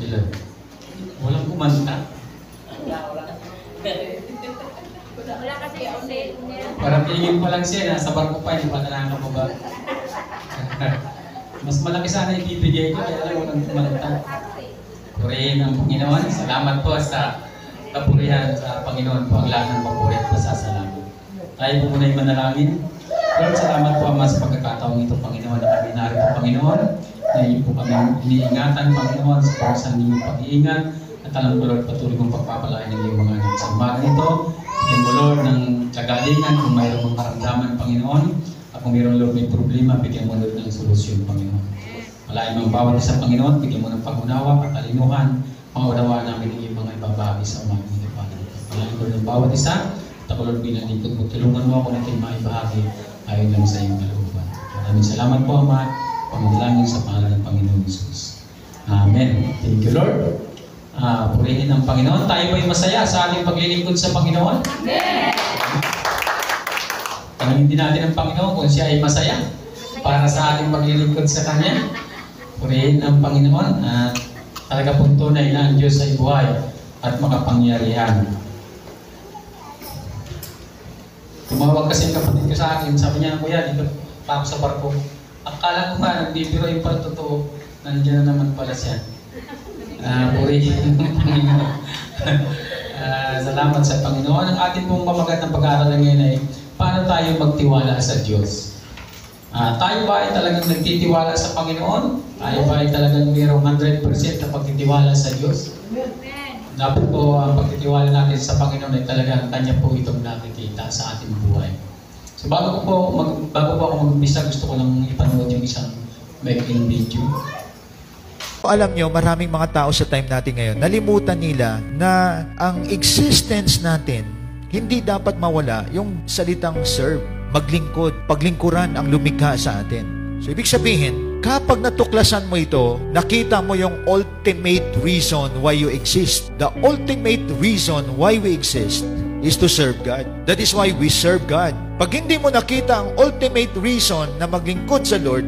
Ilan? Walang kumanta. Wala kasi yung sale niya. Parang tingin ko lang siya, nasa barko pa, hindi pa nanakap mo ba? Mas malaki sana yung bibigay ko, kaya alam mo nang kumanta. Purihin ang Panginoon. Salamat po sa kapurihan sa Panginoon po ang lahat ng papuri at pasasalamat. Tayo po muna yung manalangin. Lord, salamat po Ama sa pagkakataong ito, Panginoon, na kami narito, Panginoon. Na iyo po kami iniingatan, Panginoon, sa pagkasan ninyong pag-iingat. At alam ko, Lord, patuloy kong pagpapalain ng iyong mga anak. Sa umaga ito, bigyan mo, Lord, ng kagalingan kung mayroong karamdaman, Panginoon. At kung mayroong, Lord, may problema, bigyan mo, Lord, ng solusyon, Panginoon. Malain mo ang bawat isa, Panginoon, bigyan mo ng pag-unawa, katalinuhan, maunawaan namin ang iyong mga ibabahagi sa umaga ito, Panginoon. Malain ko ng bawat isa, at ako, Lord, bilang lingkod mo, tulungan mo ako natin maibahagi ayon lang sa iyong kalooban. Maraming salamat po, Ama, pangudalangin sa pangalan ng Panginoon Jesus. Amen. Thank you, Lord. Purihin ng Panginoon. Tayo ba'y masaya sa ating paglilingkod sa Panginoon? Amen! Tanungin din natin ang Panginoon kung siya ay masaya para sa ating paglilingkod sa Kanya. Purihin ng Panginoon at talaga pong tunay na ang Diyos ay buhay at makapangyarihan. Tumawag kasi yung kapatid ko sa akin, sabi niya, Kuya, dito pa ako sa barko. Akala ko nga, nagbibiro yung pala totoo, nandiyan na naman pala siya. Purihin ng Panginoon. Salamat sa Panginoon. Ang ating pong pamagat ng pag-aaral ngayon ay paano tayo magtiwala sa Diyos. Tayo ba ay talagang nagtitiwala sa Panginoon? Tayo ba ay talagang mayroong 100% na pagtitiwala sa Diyos? Dapat po ang pagtitiwala natin sa Panginoon ay talagang Kanya po itong nakikita sa ating buhay. So bago po ako mag-umpisa, gusto ko lang ipanood yung isang maikling video. Alam nyo, maraming mga tao sa time natin ngayon, nalimutan nila na ang existence natin, hindi dapat mawala yung salitang serve, maglingkod, paglingkuran ang lumikha sa atin. So, ibig sabihin, kapag natuklasan mo ito, nakita mo yung ultimate reason why you exist. The ultimate reason why we exist is to serve God. That is why we serve God. Pag hindi mo nakita ang ultimate reason na maglingkod sa Lord,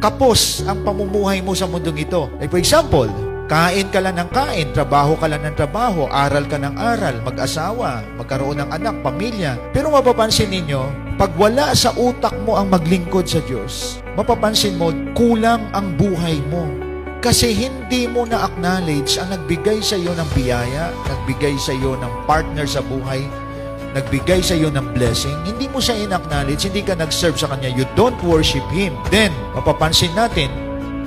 kapos ang pamumuhay mo sa mundong ito. Like for example, kain ka lang ng kain, trabaho ka lang ng trabaho, aral ka ng aral, mag-asawa, magkaroon ng anak, pamilya. Pero mapapansin ninyo, pag wala sa utak mo ang maglingkod sa Diyos, mapapansin mo, kulang ang buhay mo. Kasi hindi mo na-acknowledge ang nagbigay sa iyo ng biyaya, nagbigay sa iyo ng partner sa buhay, nagbigay sa iyo ng blessing, hindi mo siya in-acknowledge, hindi ka nag-serve sa Kanya, you don't worship Him. Then, mapapansin natin,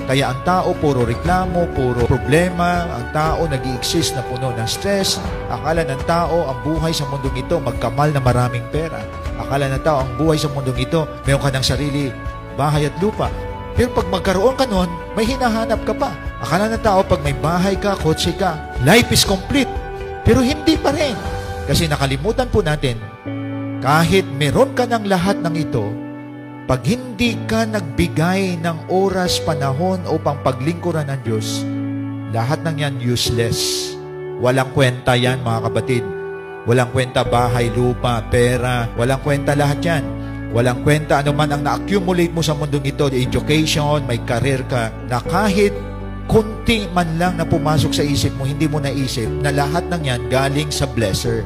kaya ang tao puro reklamo, puro problema, ang tao nag-i-exist na puno ng stress, akala ng tao ang buhay sa mundong ito, magkamal na maraming pera. Akala ng tao ang buhay sa mundong ito, mayroon ka ng sarili, bahay at lupa. Pero pag magkaroon ka nun, may hinahanap ka pa. Akala ng tao pag may bahay ka, kotse ka, life is complete. Pero hindi pa rin. Kasi nakalimutan po natin, kahit meron ka ng lahat ng ito, pag hindi ka nagbigay ng oras, panahon upang paglingkuran ng Diyos, lahat ng yan useless. Walang kwenta yan, mga kapatid. Walang kwenta bahay, lupa, pera. Walang kwenta lahat yan. Walang kwenta anuman ang na-accumulate mo sa mundong ito, education, may career ka, na kahit kunti man lang na pumasok sa isip mo, hindi mo naisip na lahat ng yan galing sa blesser.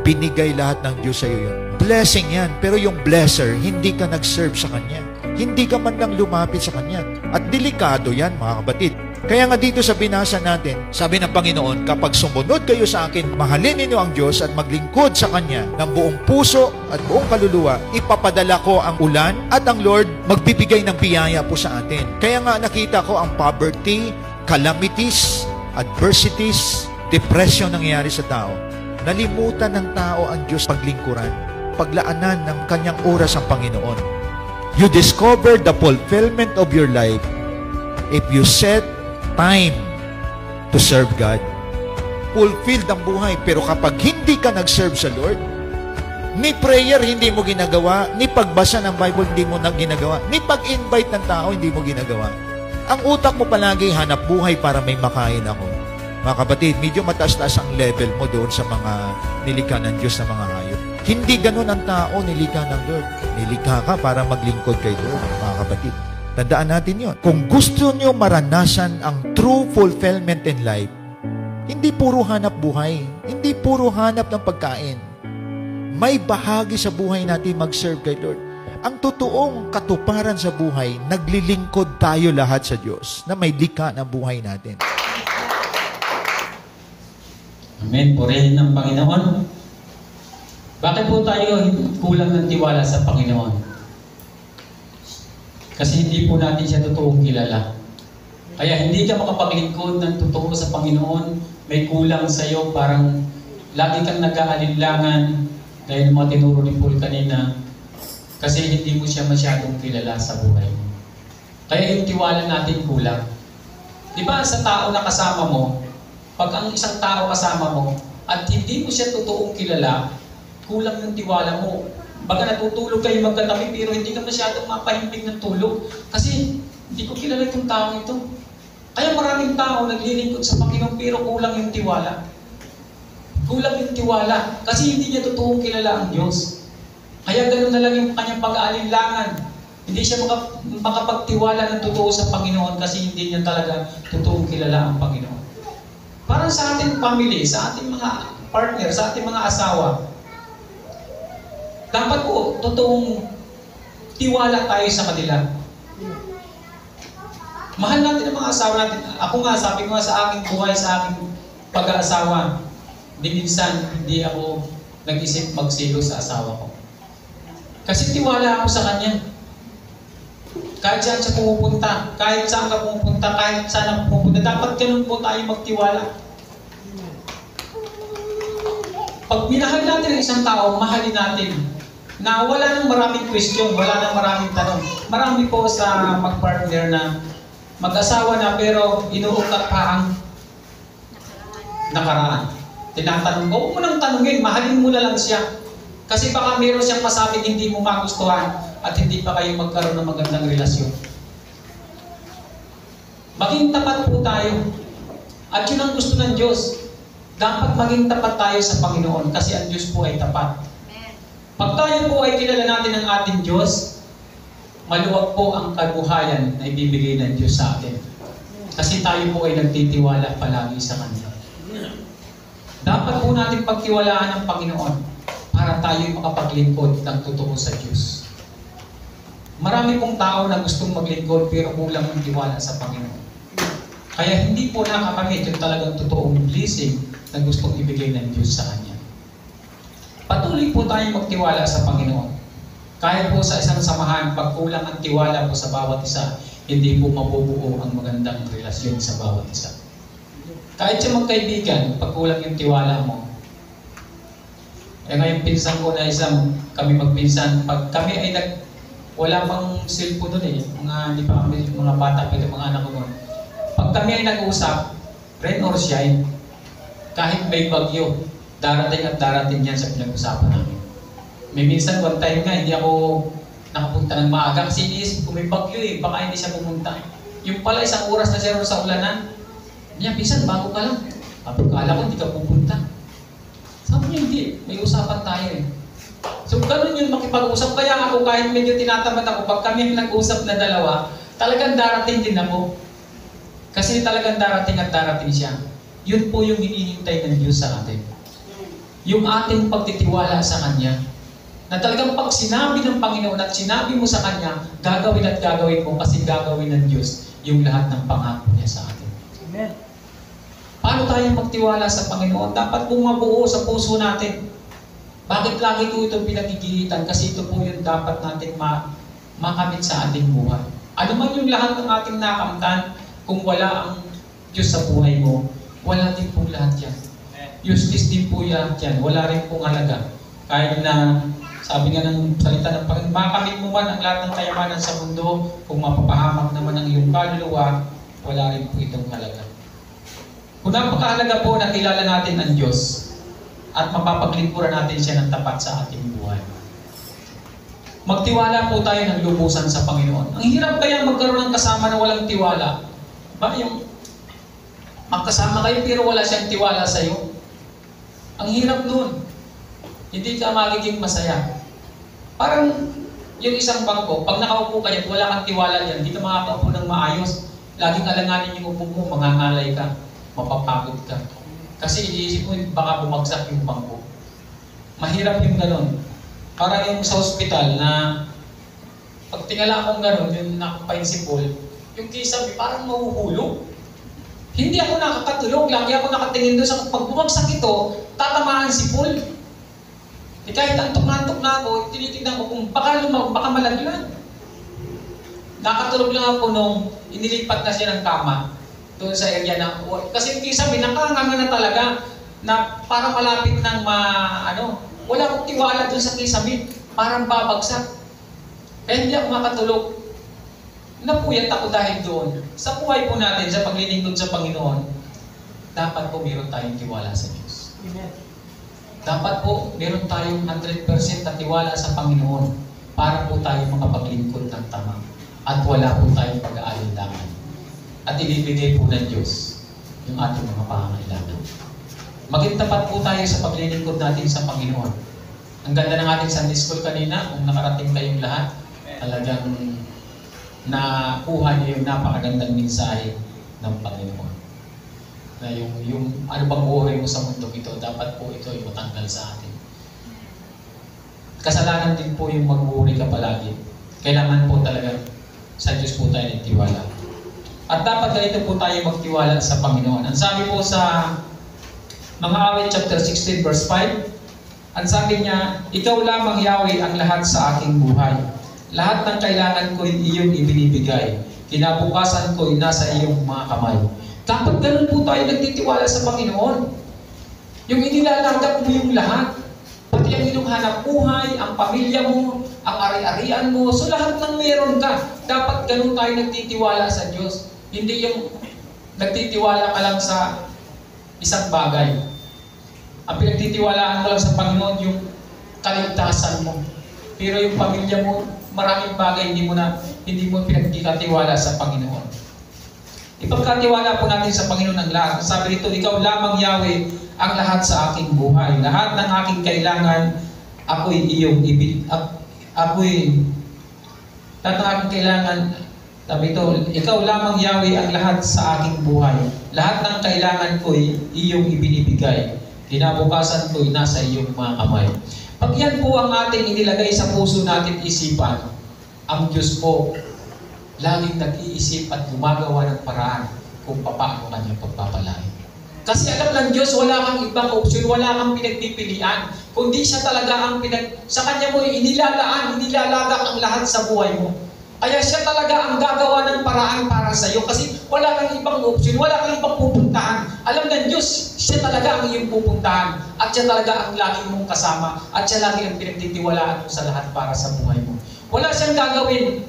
Binigay lahat ng Diyos sa iyo yun. Blessing yan. Pero yung blesser, hindi ka nag-serve sa Kanya. Hindi ka man lang lumapit sa Kanya. At delikado yan, mga kapatid. Kaya nga dito sa binasa natin, sabi ng Panginoon, kapag sumunod kayo sa akin, mahalin ninyo ang Diyos at maglingkod sa Kanya ng buong puso at buong kaluluwa, ipapadala ko ang ulan at ang Lord magbibigay ng biyaya po sa atin. Kaya nga nakita ko ang poverty, calamities, adversities, depression nangyayari sa tao. Nalimutan ng tao ang Diyos paglingkuran, paglaanan ng Kanyang oras ang Panginoon. You discover the fulfillment of your life if you set time to serve God. Fulfilled ang buhay, pero kapag hindi ka nag-serve sa Lord, ni prayer hindi mo ginagawa, ni pagbasa ng Bible hindi mo ginagawa, ni pag-invite ng tao hindi mo ginagawa. Ang utak mo palagi hanap buhay para may makain ako. Mga kapatid, medyo mataas-taas ang level mo doon sa mga nilikha ng Diyos na mga hayop. Hindi ganun ang tao nilikha ng Lord. Nilikha ka para maglingkod kay Lord, mga kapatid. Tandaan natin yon. Kung gusto nyo maranasan ang true fulfillment in life, hindi puro hanap buhay, hindi puro hanap ng pagkain. May bahagi sa buhay natin mag-serve kay Lord. Ang totoong katuparan sa buhay, naglilingkod tayo lahat sa Diyos na may likha ng buhay natin. Amen. Purihin ng Panginoon. Bakit po tayo kulang ng tiwala sa Panginoon? Kasi hindi po natin siya totoong kilala. Kaya hindi ka makapaglingkod ng totoo sa Panginoon, may kulang sa iyo, parang lagi kang nag-aalinlangan, gaya ng mga tinuro ni Paul kanina, kasi hindi mo siya masyadong kilala sa buhay mo. Kaya yung tiwala natin kulang. Di ba sa tao na kasama mo, pag ang isang tao kasama mo, at hindi mo siya totoong kilala, kulang yung tiwala mo. Baga natutulog kayo magkatabi, pero hindi ka masyadong mapahimbing ng tulog. Kasi hindi ko kilala itong taong ito. Kaya maraming tao naglilingkod sa Panginoon, pero kulang yung tiwala. Kulang yung tiwala. Kasi hindi niya totoong kilala ang Diyos. Kaya ganoon na lang yung kanyang pag-aalinlangan. Hindi siya makapagtiwala ng totoo sa Panginoon kasi hindi niya talaga totoong kilala ang Panginoon. Parang sa ating family, sa ating mga partner, sa ating mga asawa, dapat po totoong tiwala tayo sa kanila. Mahal natin ang mga asawa natin. Ako nga, sabi ko nga sa aking buhay, sa aking pag-aasawa, hindi ako nag-isip magsilo sa asawa ko. Kasi tiwala ako sa kanya. Kahit saan siya pumupunta, kahit saan ka pumupunta, kahit saan ako pumupunta, dapat ganun po tayo magtiwala. Pag minahal natin ang isang tao, mahalin natin. Na wala nang maraming question, wala nang maraming tanong. Marami po sa mag-partner na mag-asawa na pero inuukat pa ang nakaraan. Tinatanong ko, huwag mo nang tanongin, mahalin mo na lang siya. Kasi baka meron siyang masabing hindi mo magustuhan at hindi pa kayo magkaroon ng magandang relasyon. Maging tapat po tayo. At yun ang gusto ng Diyos. Dapat maging tapat tayo sa Panginoon kasi ang Diyos po ay tapat. Pag tayo po ay kilala natin ang ating Diyos, maluwag po ang kabuhayan na ibibigay ng Diyos sa atin. Kasi tayo po ay nagtitiwala palagi sa Kanya. Dapat po natin pagtiwalaan ang Panginoon para tayo makapaglingkod ng totoo sa Diyos. Marami pong tao na gustong maglingkod pero kulang ng tiwala sa Panginoon. Kaya hindi po nakakamit yung talagang totoong blessing na gustong ibigay ng Diyos sa Kanya. Patuloy po tayo magtiwala sa Panginoon. Kahit po sa isang samahan, pag kulang ang tiwala po sa bawat isa, hindi po mabubuo ang magandang relasyon sa bawat isa. Kahit siya magkaibigan, pag kulang yung tiwala mo, ngayon pinsan ko na kami magpinsan, pag kami ay wala pang cellphone doon hindi pa kami, mga bata, pero mga anak ko doon. Pag kami ay nag-usap, rain or shine, kahit may bagyo, darating at darating yan sa pinag-usapan namin. May minsan, one time nga, hindi ako nakapunta ng maaga kasi iniisip ko may bagyo baka hindi siya pumunta. Yung pala, isang oras na siya sa ulanan, niya, pinsan, bago ka lang. Akala ko, hindi ka pupunta. Sabi niya, hindi. May usapan tayo So, ganun yung makipag-usap. Kaya ako, kahit medyo tinatamad ako, pag kami nag-usap na dalawa, talagang darating din ako. Kasi talagang darating at darating siya. Yun po yung hinihintay ng Diyos sa atin. Yung ating pagtitiwala sa Kanya. Na talagang pag sinabi ng Panginoon at sinabi mo sa Kanya, gagawin at gagawin mo kasi gagawin ng Diyos yung lahat ng pangako niya sa atin. Amen. Paano tayo magtiwala sa Panginoon? Dapat bumabuo sa puso natin. Bakit lagi ko ito pinagigilitan? Kasi ito po yung dapat natin makamit sa ating buhay. Ano man yung lahat ng ating nakamtan, kung wala ang Diyos sa buhay mo, wala din po lahat yan. Useless din po yan. Wala rin pong halaga. Kahit na, sabi nga ng salita ng Panginoon, makamit mo man ang lahat ng kayamanan sa mundo, kung mapapahamak naman ang iyong kaluluwa, wala rin po itong halaga. Kung napakahalaga po na kilala natin ang Diyos at mapapaglingkuran natin siya ng tapat sa ating buhay. Magtiwala po tayo ng lubusan sa Panginoon. Ang hirap kaya magkaroon ng kasama na walang tiwala. Ba yung magkasama kayo pero wala siyang tiwala sa iyo? Ang hirap nun. Hindi ka magiging masaya. Parang yung isang bangko, pag nakaupo ka dyan, wala kang tiwala dyan, hindi ka makakaupo ng maayos. Laging alanganin yung upo mo, mangangalay ka, mapapagod ka. Kasi iniisip mo, baka bumagsak yung bangko. Mahirap yung ganun. Parang yung sa hospital na pag tingala akong ganun, yung nakaprinsipal, yung kisame parang mahuhulog. Hindi ako nakakatulog, lagi ako nakatingin doon sa pag bumagsak ito, tatamaan si Paul. Kahit antok-antok na ako, tinitignan ko kung baka malaglag. Nakatulog lang ako nung inilipat na siya ng kama doon sa area na, kasi yung kisame, nakanganga na talaga na parang malapit ng wala akong tiwala doon sa kisame, parang babagsak. Kaya hindi ako makatulog. Napuyat ako dahil doon. Sa buhay po natin, sa paglilingkod sa Panginoon, dapat po meron tayong tiwala sa Diyos. Amen. Dapat po meron tayong 100% na tiwala sa Panginoon para po tayo makapaglingkod ng tama. At wala po tayong pag-aalinlangan. At ibibigay po ng Diyos yung ating mga pangangailangan. Maging tapat po tayo sa paglilingkod natin sa Panginoon. Ang ganda ng ating Sunday School kanina, kung nakarating kayong lahat, talagang nakuha niyo yung napakagandang mensahe ng Panginoon. Na yung ano bang buhay mo sa mundo ito, dapat po ito ay matanggal sa atin. Kasalanan din po yung mag-uuri ka palagi. Kailangan po talaga sa Diyos po tayo nagtiwala. At dapat ganito po tayo magtiwala sa Panginoon. Ang sabi po sa mga Awit chapter 16 verse 5, ang sabi niya, ikaw lamang Yahweh ang lahat sa aking buhay. Lahat ng kailangan ko'y iyong ibinibigay. Kinabukasan ko'y nasa iyong mga kamay. Dapat ganun po tayo nagtitiwala sa Panginoon. Yung inilalagak mo yung lahat. Pati ang iyong hanap buhay, ang pamilya mo, ang ari-arian mo. So lahat ng meron ka. Dapat ganun tayo nagtitiwala sa Diyos. Hindi yung nagtitiwala ka lang sa isang bagay. Ang pinagtitiwalaan mo lang sa Panginoon yung kaligtasan mo. Pero yung pamilya mo, maraming bagay hindi mo pinagkatiwala sa Panginoon. Ipagkatiwala po natin sa Panginoon ang lahat. Sabi rito, ikaw lamang Yahweh ang lahat sa aking buhay. Lahat ng aking kailangan, lahat ng aking kailangan, sabi ito, ikaw lamang Yahweh ang lahat sa aking buhay. Lahat ng kailangan ko'y iyong ibinibigay. Kinabukasan ko'y nasa iyong mga kamay. Pag yan po ang ating inilagay sa puso natin isipan, ang Diyos po laging nag-iisip at gumagawa ng paraan kung paano kanyang pagpapalain. Kasi alam ng Diyos, wala kang ibang opsyon, wala kang pinagpipilian. Kundi siya talaga ang sa kanya mo inilalagak ang lahat sa buhay mo. Kaya siya talaga ang gagawa ng paraan para sa iyo kasi wala kang ibang opsyon, wala kang ibang pupuntahan. Alam ng Diyos, siya talaga ang iyong pupuntahan at siya talaga ang lagi mong kasama at siya lagi ang pinagtitiwalaan mo sa lahat para sa buhay mo. Wala siyang gagawin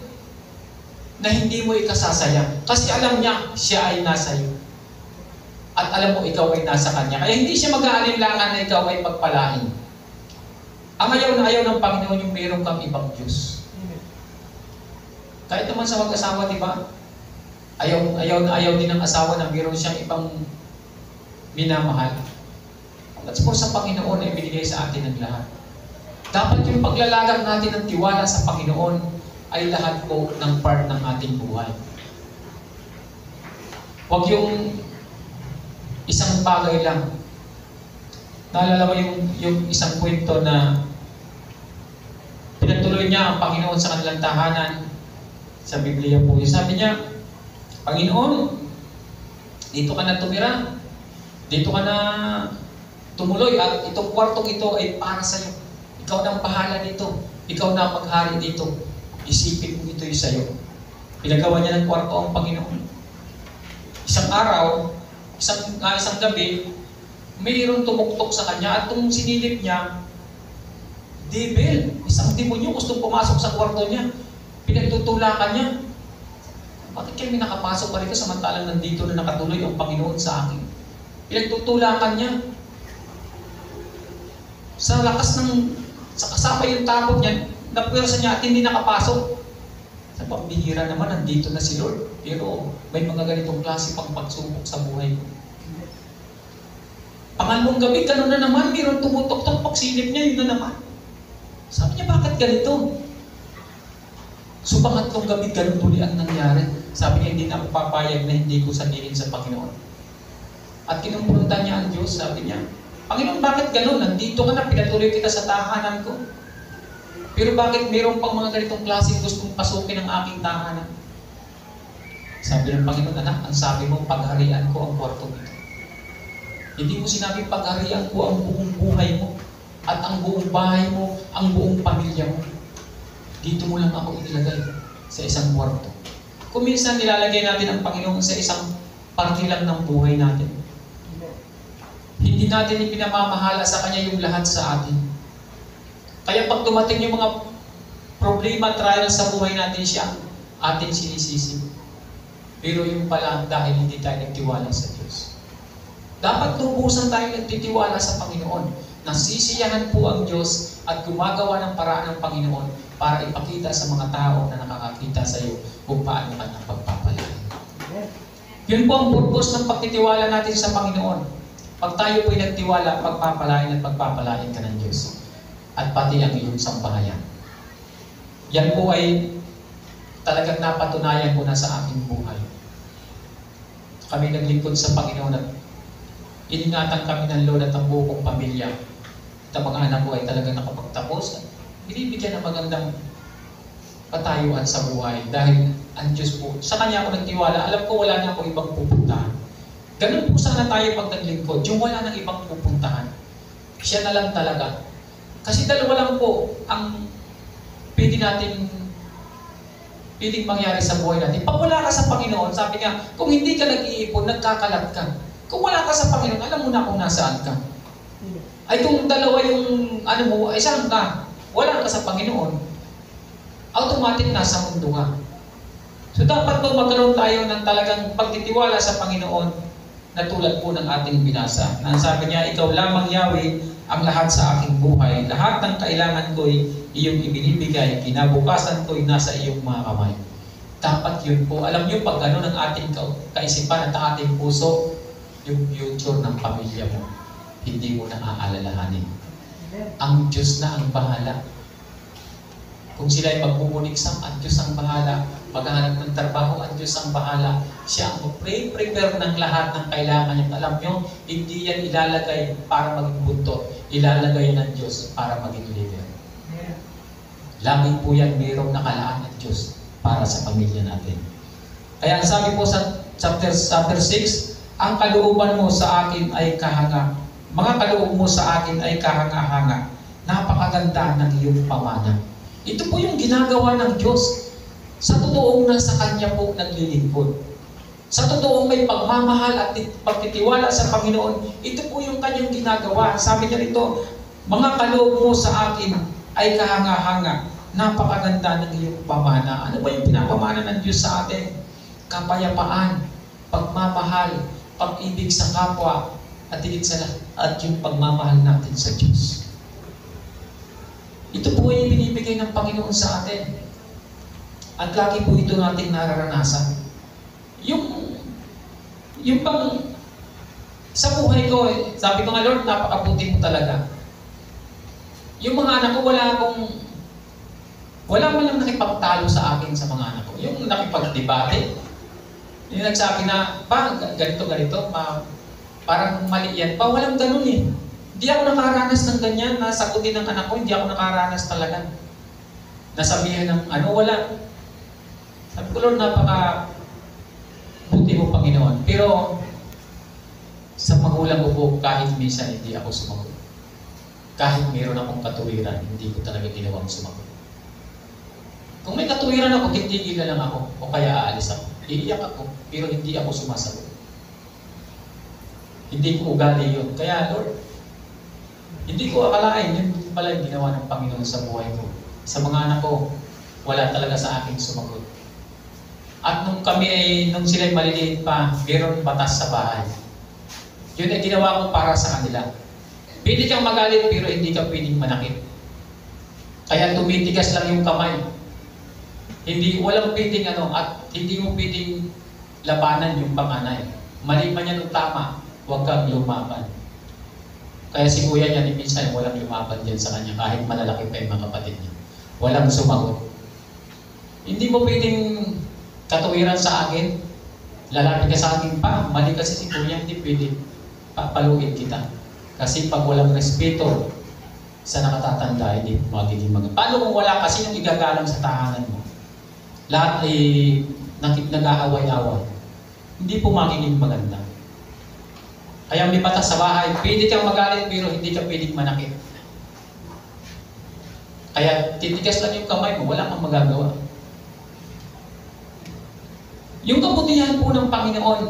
na hindi mo ikasasaya kasi alam niya, siya ay nasa iyo. At alam mo, ikaw ay nasa Kanya. Kaya hindi siya mag-aalinlangan na ikaw ay pagpalain. Ang ayaw na ayaw ng Panginoon yung mayroon kang ibang Diyos. Kahit naman sa mag-asawa, di ba? Ayaw din ng asawa na mayroon siyang ibang minamahal. That's for sa Panginoon ay binigay sa atin ang lahat. Dapat yung paglalagak natin ng tiwala sa Panginoon ay lahat po ng part ng ating buhay. Huwag yung isang bagay lang. Naalala mo yung isang kwento na pinatuloy niya ang Panginoon sa kanilang tahanan sa Biblia po. Sabi niya, Panginoon, dito ka na tumira. Dito ka na tumuloy at itong kwartong ito ay para sa iyo. Ikaw na ang bahala dito. Ikaw na ang maghari dito. Isipin mo ito'y sa iyo. Pinagawa niya ng kwarto ang Panginoon. Isang araw, isang gabi, mayroong tumuktok sa kanya at itong sinilip niya, devil, isang demonyo gustong pumasok sa kwarto niya. Pinagtutulakan niya. Bakit kami nakapasok pa rito samantalang nandito na nakatuloy ang Panginoon sa akin? Pinagtutulakan niya. Sa kasama yung takot niya, napwersa niya at hindi nakapasok. Sa pambihira naman, nandito na si Lord. Pero may mga ganitong klase pang pagsubok sa buhay ko. Pangalawang gabi, gano'n na naman, mayroon tumutok-tok, pagsilip niya, yun na naman. Sabi niya, bakit ganito? So pangatlong gabi, ganun muli ang nangyari. Sabi niya, hindi na ako papayag na hindi ko sabihin sa Panginoon. At kinumpronta niya ang Diyos, sabi niya, Panginoon, bakit ganun? Nandito ka na, pinatuloy kita sa tahanan ko. Pero bakit mayroon pang mga ganitong klaseng gustong pasukin ang aking tahanan? Sabi ng Panginoon, anak, ang sabi mo, pagharian ko ang kwarto nito. Hindi mo sinabi, pagharian ko ang buong buhay mo, at ang buong bahay mo, ang buong pamilya mo. Dito mo lang ako inilagay sa isang kwarto. Kung minsan nilalagay natin ang Panginoon sa isang parte lang ng buhay natin. Hindi natin ipinamamahala sa Kanya yung lahat sa atin. Kaya pag dumating yung mga problema, trial sa buhay natin, siya ating sinisisi. Pero yung pala dahil hindi tayo nagtiwala sa Diyos. Dapat lubusan tayo nagtitiwala sa Panginoon. Nasisiyahan po ang Diyos at gumagawa ng paraan ng Panginoon para ipakita sa mga tao na nakakakita sa iyo kung paano ka ng pagpapalain. Yun po ang purpose ng pagtitiwala natin sa Panginoon. Pag tayo po'y nagtiwala, pagpapalain at pagpapalain ka ng Diyos. At pati ang iyong sambahayan. Yan po ay talagang napatunayan ko na sa aking buhay. Kami naglingkod sa Panginoon at iningatan kami ng Lord at ang buong pamilya. At ang mga anak ko ay talagang nakapagtapos at binibigyan ng magandang patayuan sa buhay dahil ang Diyos po, sa Kanya ako nagtiwala. Alam ko wala na ako ibang pupuntahan. Ganun po sana tayo pag naglingkod, yung wala nang ibang pupuntahan. Siya na lang talaga. Kasi dalawa lang po ang pwedeng mangyari sa buhay natin. Pag wala ka sa Panginoon, sabi nga, kung hindi ka nag-iipon, nagkakalat ka. Kung wala ka sa Panginoon, alam mo na kung nasaan ka. Ay kung dalawa yung ay saan ka? Wala ka sa Panginoon, automatic nasa mundo ka. So dapat po magkaroon tayo ng talagang pagtitiwala sa Panginoon na tulad po ng ating binasa. Na sabi niya, ikaw lamang Yahweh ang lahat sa aking buhay. Lahat ng kailangan ko'y iyong ibinibigay. Kinabukasan ko'y nasa iyong mga kamay. Dapat yun po. Alam niyo, pag ano ng ating kaisipan at ang ating puso, yung future ng pamilya mo, hindi mo na aalalahanin. Ang Diyos na ang bahala. Kung sila ay magbubuniksang, ang Diyos ang bahala. Maghahanap ng trabaho, ang Diyos ang bahala. Siya ang prepare ng lahat ng kailangan niya. Alam niyo, hindi yan ilalagay para maging buntot. Ilalagay ng Diyos para maging leader. Lagi po yan mayroong nakalaan ng Diyos para sa pamilya natin. Kaya sabi po sa chapter 6, ang kalooban mo sa akin ay kahanga. Mga kaloob mo sa akin ay kahanga-hanga. Napakaganda ng iyong pamana. Ito po yung ginagawa ng Diyos. Sa totoong nasa Kanya po naglilingkod. Sa totoong may pagmamahal at pagtitiwala sa Panginoon, ito po yung Kanyang ginagawa. Sabi niya rito, mga kaloob mo sa akin ay kahanga-hanga. Napakaganda ng iyong pamana. Ano ba yung pinapamana ng Diyos sa atin? Kapayapaan, pagmamahal, pag-ibig sa kapwa, at higit sa lahat, at yung pagmamahal natin sa Diyos. Ito po ay binibigay ng Panginoon sa atin. At lagi po ito natin nararanasan. Yung pang sa buhay ko, sabi ko nga, Lord, napakabuti mo talaga. Yung mga anak ko, wala man lang nakipagtalo sa akin sa mga anak ko. Yung nakipagdebate, yung nagsabi na, ganito, parang mali yan. Walang ganun eh. Hindi ako nakaranas ng ganyan na sagutin ng anak ko, hindi ako nakaranas talaga. Nasabihan ng wala. Sabi ko, Lord, napaka-buti mo, Panginoon. Pero, sa magulang ko po, kahit minsan hindi ako sumagot. Kahit mayroon akong katuwiran, hindi ko talaga ginawang sumagot. Kung may katuwiran ako, titigil na lang ako, o kaya aalis ako. Iiyak ako, pero hindi ako sumasagot. Hindi ko ugali yun. Kaya, Lord, hindi ko akalain, yun pala yung ginawa ng Panginoon sa buhay ko. Sa mga anak ko, wala talaga sa akin sumagot. At nung sila ay maliliit pa, mayroong batas sa bahay. Yun ay ginawa ko para sa kanila. Pwede kang magalit, pero hindi ka pwedeng manakit. Kaya tumitigas lang yung kamay. Walang pwedeng at hindi mo pwedeng labanan yung panganay. Mali man yan o tama, huwag kang lumaban. Kaya si kuya niya, minsan walang lumaban din sa kanya, kahit malalaki pa yung mga kapatid niya. Walang sumagot. Hindi mo pwedeng katuwiran sa akin. Lalapit ka sa akin pa, mali kasi si kuya, hindi pwede papaluin kita. Kasi pag walang respeto sa nakatatanda, hindi magiging maganda. Paano kung wala kasi yung igagalang sa tahanan mo? Lahat ay nag-aaway-away. Hindi po magiging maganda. Kaya may batas sa bahay, pwede kang magalit pero hindi ka pwedeng manakit. Kaya titigas lang yung kamay mo, wala kang magagawa. Yung kabutihan po ng Panginoon,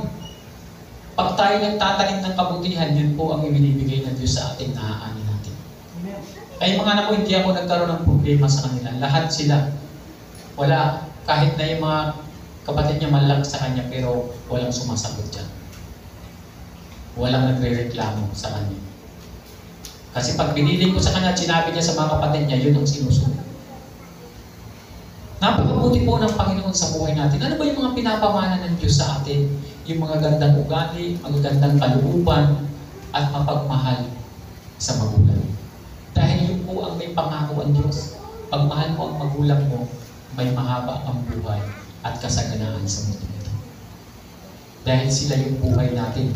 pag tayo nagtatanim ng kabutihan, yun po ang ibinibigay ng Diyos sa ating naaanin natin. Kaya mga anak ko, hindi ako nagkaroon ng problema sa kanila. Lahat sila. Wala, kahit na yung mga kapatid niya malag sa kanya, pero walang sumasagot dyan. Walang nagre-reklamo sa kanya. Kasi pag binili ko sa kanya, sinabi niya sa mga kapatid niya, yun ang sinusunod. Napakabuti po ng Panginoon sa buhay natin. Ano ba yung mga pinapamana ng Diyos sa atin? Yung mga gandang ugali, mga gandang kalooban, at mapagmahal sa magulang. Dahil yun po ang may pangako ang Diyos. Pag mahal mo ang magulang mo, may mahaba ang buhay at kasaganaan sa mundo ito. Dahil sila yung buhay natin,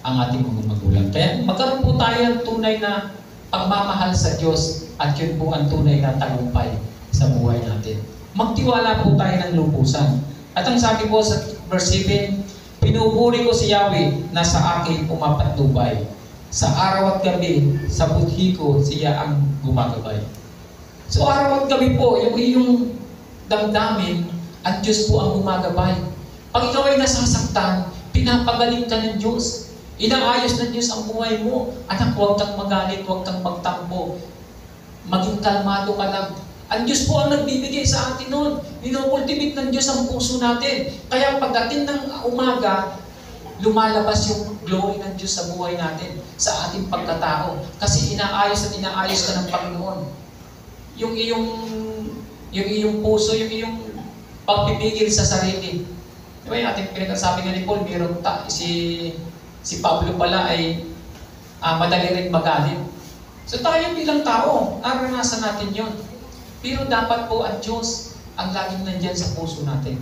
ang ating mga magulang. Kaya magkaroon po tayo ng tunay na pagmamahal sa Diyos at yun po ang tunay na tagumpay sa buhay natin. Magtiwala po tayo ng lubusan. At ang sabi po sa verse 7, pinupuri ko si Yahweh na sa akin umapatnubay. Sa araw at gabi, sa budhi ko siya ang gumagabay. So araw at gabi po, yung iyong damdamin, ang Diyos po ang gumagabay. Pag ikaw ay nasasaktan, pinapagaling ka ng Diyos. Inaayos ng Diyos ang buhay mo. Anak, huwag kang magalit, huwag kang magtampo. Maging kalmado ka lang. Ang Diyos po ang nagbibigay sa atin noon. Inokultivate ng Diyos ang puso natin. Kaya pagdating ng umaga, lumalabas yung glory ng Diyos sa buhay natin, sa ating pagkatao. Kasi inaayos at inaayos ka ng Panginoon. Yung iyong puso, yung iyong pagpipigil sa sarili. Diba yung ating pinagsasabi nga ni Paul, si Pablo pala ay madali rin magalit. So tayo bilang tao, naranasan natin yun. Pero dapat po ang Diyos ang laging nandyan sa puso natin.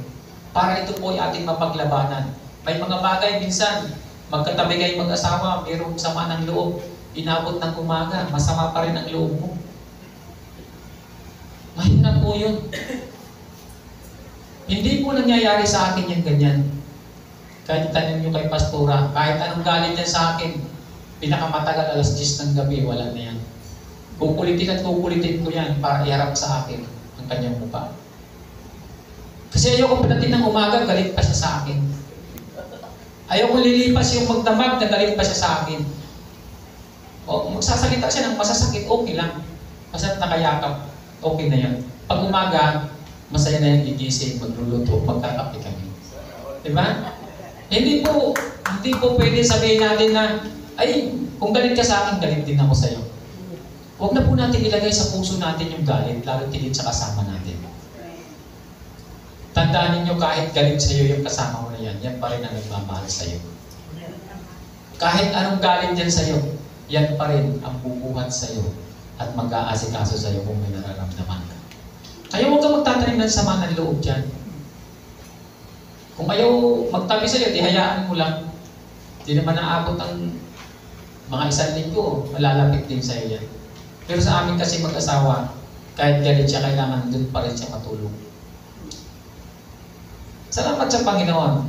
Para ito po ay ating mapaglabanan. May mga bagay minsan, magkatabi kayo mag-asawa, mayroong sama ng loob, inabot ng umaga, masama pa rin ang loob mo. Mahirap po yun. Hindi po nangyayari sa akin yung ganyan. Kahit tanong nyo kay Pastora, kahit anong galit yan sa akin, pinakamatagal alas 10 ng gabi, wala na yan. Kukulitin at kukulitin ko yan para iharap sa akin ang kanyang mukha. Kasi ayoko pagdating ng umaga, galit pa siya sa akin. Ayoko lilipas yung magdamag na galit pa siya sa akin. O magsasalita siya ng masasakit, okay lang. Basta nakayakap, okay na yan. Pag umaga, masaya na yung igising, magluluto, magkakape kami. Diba? Hindi po pwede sabihin natin na, ay, kung galit ka sa akin, galit din ako sa'yo. Huwag na po natin ilagay sa puso natin yung galit, lalo tigit sa kasama natin. Tandaan ninyo, kahit galit sa'yo yung kasama mo na yan, yan pa rin ang nagmamahal sa'yo. Kahit anong galit yan sa'yo, yan pa rin ang bubuhat sa'yo at mag-aasikaso sa'yo kung may nararamdaman ka. Kaya huwag kang magtatanim ng sama ng loob dyan. Kung ayaw magtabi sa'yo, di hayaan mo lang. Di naman naabot ang mga 1 linggo, malalapit din sa'yo yan. Pero sa amin kasi mag-asawa, kahit galit siya, kailangan doon pa rin siya matulog. Salamat sa Panginoon.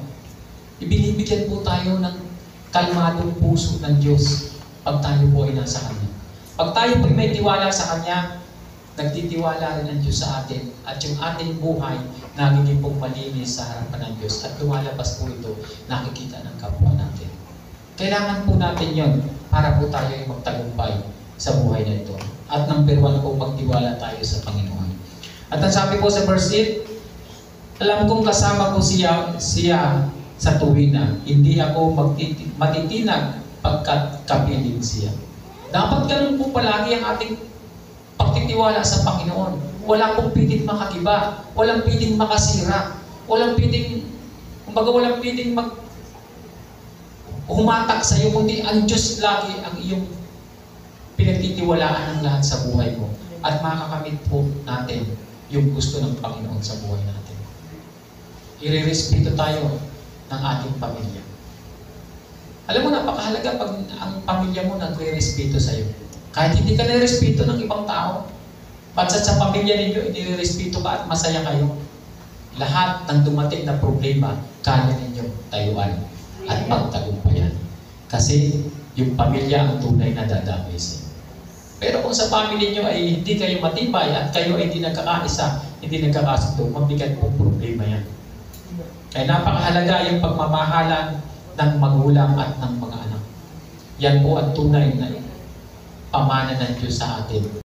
Ibinibigyan po tayo ng kalmadong puso ng Diyos pag tayo po ay nasa Kanya. Pag tayo po ay may tiwala sa Kanya, nagtitiwala rin ang Diyos sa atin at yung ating buhay nagiging pong malinis sa harapan ng Diyos at lumalabas po ito, nakikita ng kapwa natin. Kailangan po natin yon para po tayo ay magtagumpay sa buhay na ito. At number 1 po, magtiwala tayo sa Panginoon. At ang sabi po sa verse 8, alam kong kasama ko siya sa tuwina. Hindi ako matitinag pagkat kapiling siya. Dapat ganun po palagi ang ating pagtitiwala sa Panginoon. Wala pong pwedeng makagiba. Walang pwedeng makasira. Walang pwedeng humatak sa iyo, kundi ang Diyos lagi ang iyong pinagtitiwalaan ng lahat sa buhay mo. At makakamit po natin yung gusto ng Panginoon sa buhay natin. Irerespeto tayo ng ating pamilya. Alam mo, napakahalaga pag ang pamilya mo nagre-respeto sa'yo. Kahit hindi ka nire-respeto ng ibang tao, basta sa pamilya ninyo, inirerespeto ka at masaya kayo. Lahat ng dumating na problema, kaya ninyo tayuan at pagtagumpayan. Kasi yung pamilya ang tunay na dadamay sa inyo. Pero kung sa family nyo ay hindi kayo matibay at kayo ay hindi nagkakaisa, hindi nagkakasundo, mabigat pong problema yan. Kaya napakahalaga yung pagmamahalan ng magulang at ng mga anak. Yan po ang tunay na pamana ng Diyos sa atin.